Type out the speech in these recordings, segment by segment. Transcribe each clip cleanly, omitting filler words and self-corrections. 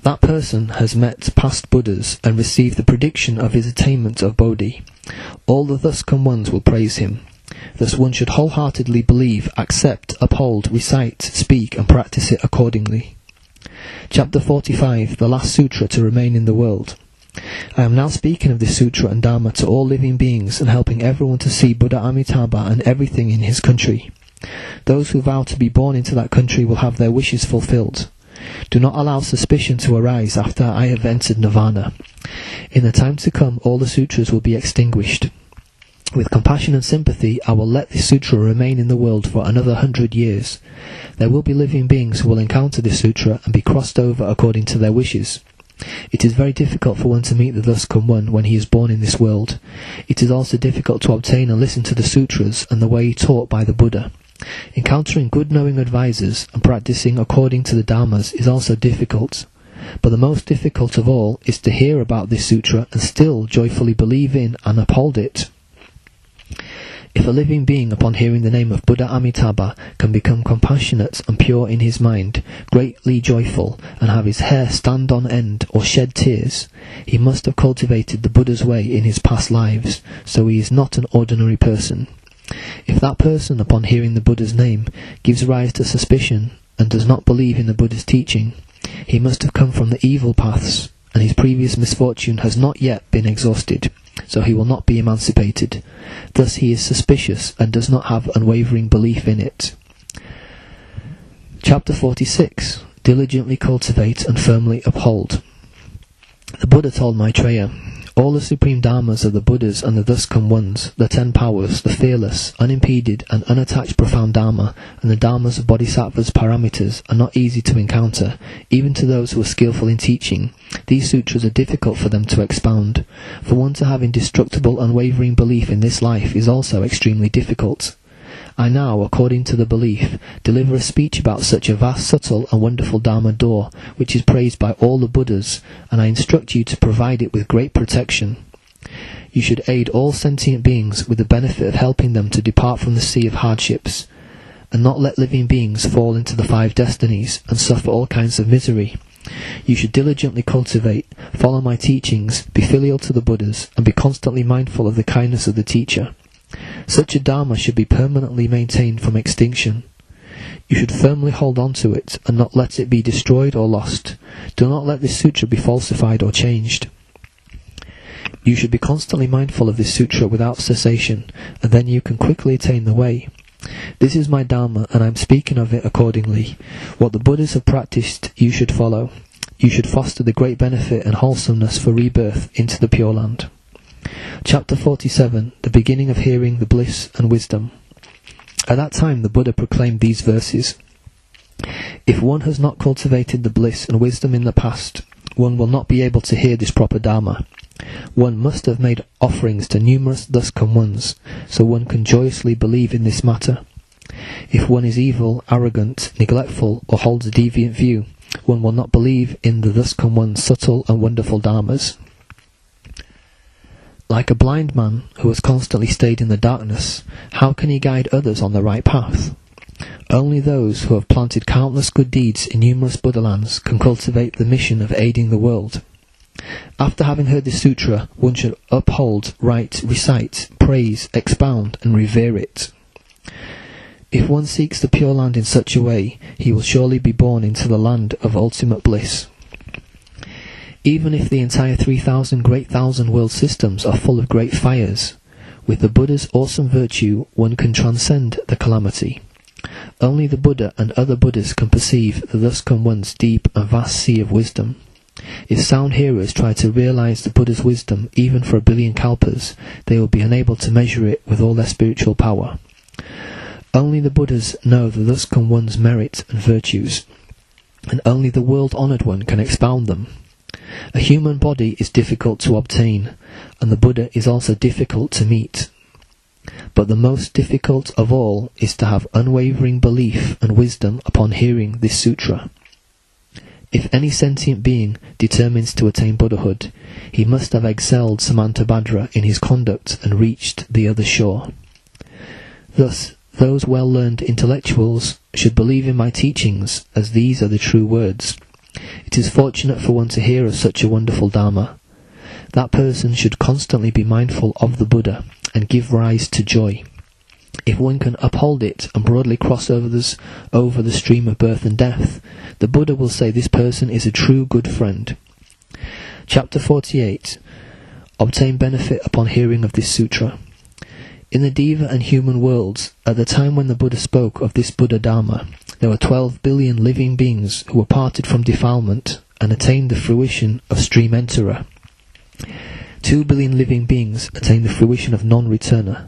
That person has met past Buddhas and received the prediction of his attainment of Bodhi. All the thus come ones will praise him. Thus one should wholeheartedly believe, accept, uphold, recite, speak, and practice it accordingly. Chapter 45, the last sutra to remain in the world. I am now speaking of this sutra and dharma to all living beings and helping everyone to see Buddha Amitabha and everything in his country. Those who vow to be born into that country will have their wishes fulfilled. Do not allow suspicion to arise after I have entered nirvana. In the time to come, all the sutras will be extinguished. With compassion and sympathy, I will let this sutra remain in the world for another 100 years. There will be living beings who will encounter this sutra and be crossed over according to their wishes. It is very difficult for one to meet the thus come one when he is born in this world. It is also difficult to obtain and listen to the sutras and the way taught by the Buddha. Encountering good knowing advisors and practicing according to the dharmas is also difficult. But the most difficult of all is to hear about this sutra and still joyfully believe in and uphold it. If a living being upon hearing the name of Buddha Amitabha can become compassionate and pure in his mind, greatly joyful, and have his hair stand on end or shed tears, he must have cultivated the Buddha's way in his past lives, so he is not an ordinary person. If that person upon hearing the Buddha's name gives rise to suspicion and does not believe in the Buddha's teaching, he must have come from the evil paths, and his previous misfortune has not yet been exhausted, so he will not be emancipated. Thus he is suspicious and does not have unwavering belief in it. Chapter 46. Diligently cultivate and firmly uphold. The Buddha told Maitreya, all the supreme dharmas of the Buddhas and the thus come ones, the 10 powers, the fearless, unimpeded and unattached profound dharma, and the dharmas of bodhisattvas paramitas are not easy to encounter, even to those who are skillful in teaching. These sutras are difficult for them to expound. For one to have indestructible, unwavering belief in this life is also extremely difficult. I now, according to the belief, deliver a speech about such a vast, subtle and wonderful Dharma door, which is praised by all the Buddhas, and I instruct you to provide it with great protection. You should aid all sentient beings with the benefit of helping them to depart from the sea of hardships, and not let living beings fall into the 5 destinies and suffer all kinds of misery. You should diligently cultivate, follow my teachings, be filial to the Buddhas, and be constantly mindful of the kindness of the teacher. Such a dharma should be permanently maintained from extinction. You should firmly hold on to it and not let it be destroyed or lost. Do not let this sutra be falsified or changed. You should be constantly mindful of this sutra without cessation, and then you can quickly attain the way. This is my dharma, and I am speaking of it accordingly. What the Buddhas have practiced you should follow. You should foster the great benefit and wholesomeness for rebirth into the Pure Land. Chapter 47. The beginning of hearing the bliss and wisdom. At that time the Buddha proclaimed these verses. If one has not cultivated the bliss and wisdom in the past, one will not be able to hear this proper dharma. One must have made offerings to numerous thus come ones, so one can joyously believe in this matter. If one is evil, arrogant, neglectful, or holds a deviant view, one will not believe in the thus come one's subtle and wonderful dharmas. Like a blind man who has constantly stayed in the darkness, how can he guide others on the right path? Only those who have planted countless good deeds in numerous Buddha lands can cultivate the mission of aiding the world. After having heard this sutra, one should uphold, write, recite, praise, expound, and revere it. If one seeks the Pure Land in such a way, he will surely be born into the land of ultimate bliss. Even if the entire 3,000 great thousand world systems are full of great fires, with the Buddha's awesome virtue one can transcend the calamity. Only the Buddha and other Buddhas can perceive the thus come one's deep and vast sea of wisdom. If sound hearers try to realize the Buddha's wisdom even for 1 billion kalpas, they will be unable to measure it with all their spiritual power. Only the Buddhas know the thus come one's merit and virtues, and only the world-honored one can expound them. A human body is difficult to obtain, and the Buddha is also difficult to meet. But the most difficult of all is to have unwavering belief and wisdom upon hearing this sutra. If any sentient being determines to attain Buddhahood, he must have excelled Samantabhadra in his conduct and reached the other shore. Thus, those well-learned intellectuals should believe in my teachings, as these are the true words. It It is fortunate for one to hear of such a wonderful Dharma. That person should constantly be mindful of the Buddha and give rise to joy. If one can uphold it and broadly cross over the stream of birth and death, the Buddha will say this person is a true good friend. Chapter 48. Obtain benefit upon hearing of this sutra. In the Deva and human worlds, at the time when the Buddha spoke of this Buddha Dharma, there were 12 billion living beings who were parted from defilement and attained the fruition of stream enterer. 2 billion living beings attained the fruition of non-returner.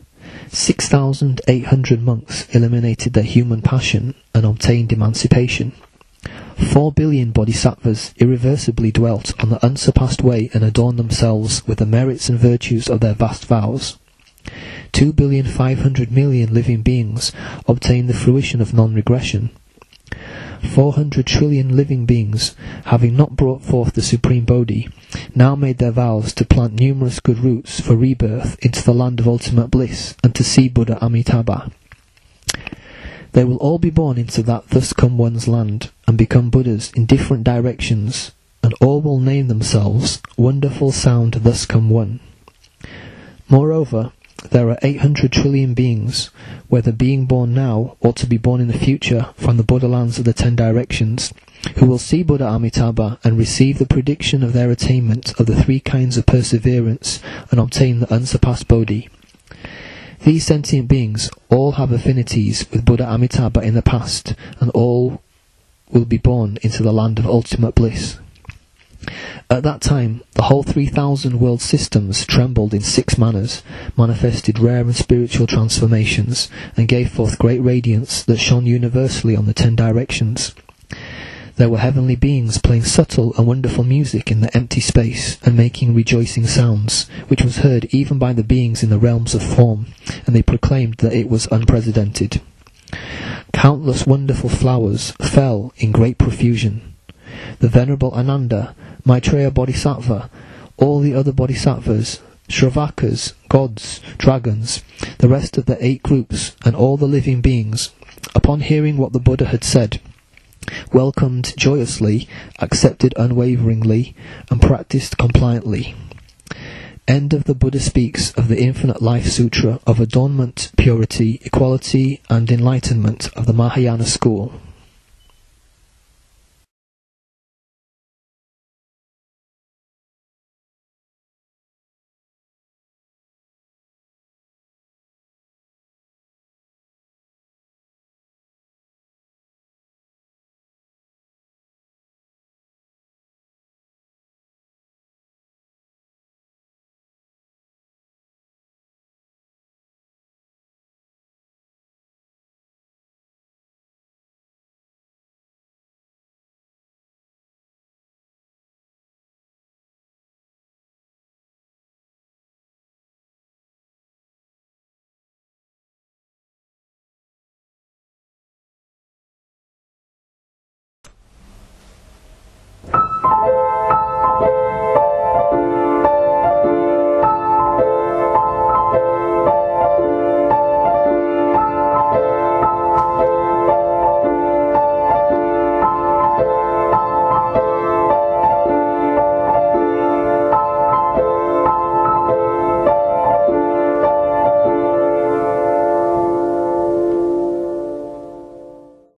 6,800 monks eliminated their human passion and obtained emancipation. 4 billion bodhisattvas irreversibly dwelt on the unsurpassed way and adorned themselves with the merits and virtues of their vast vows. 2,500,000,000 living beings obtained the fruition of non-regression. 400 trillion living beings, having not brought forth the Supreme Bodhi, now made their vows to plant numerous good roots for rebirth into the land of ultimate bliss and to see Buddha Amitabha. They will all be born into that thus come one's land and become Buddhas in different directions, and all will name themselves Wonderful Sound Thus Come One. Moreover, there are 800 trillion beings, whether being born now or to be born in the future from the Buddha lands of the 10 directions, who will see Buddha Amitabha and receive the prediction of their attainment of the 3 kinds of perseverance and obtain the unsurpassed Bodhi. These sentient beings all have affinities with Buddha Amitabha in the past, and all will be born into the land of ultimate bliss. At that time, the whole 3,000 world systems trembled in 6 manners, manifested rare and spiritual transformations, and gave forth great radiance that shone universally on the 10 directions. There were heavenly beings playing subtle and wonderful music in the empty space and making rejoicing sounds, which was heard even by the beings in the realms of form, and they proclaimed that it was unprecedented. Countless wonderful flowers fell in great profusion. The Venerable Ananda, Maitreya Bodhisattva, all the other bodhisattvas, Shravakas, gods, dragons, the rest of the 8 groups, and all the living beings, upon hearing what the Buddha had said, welcomed joyously, accepted unwaveringly, and practiced compliantly. End of the Buddha speaks of the Infinite Life Sutra of adornment, purity, equality, and enlightenment of the Mahayana school.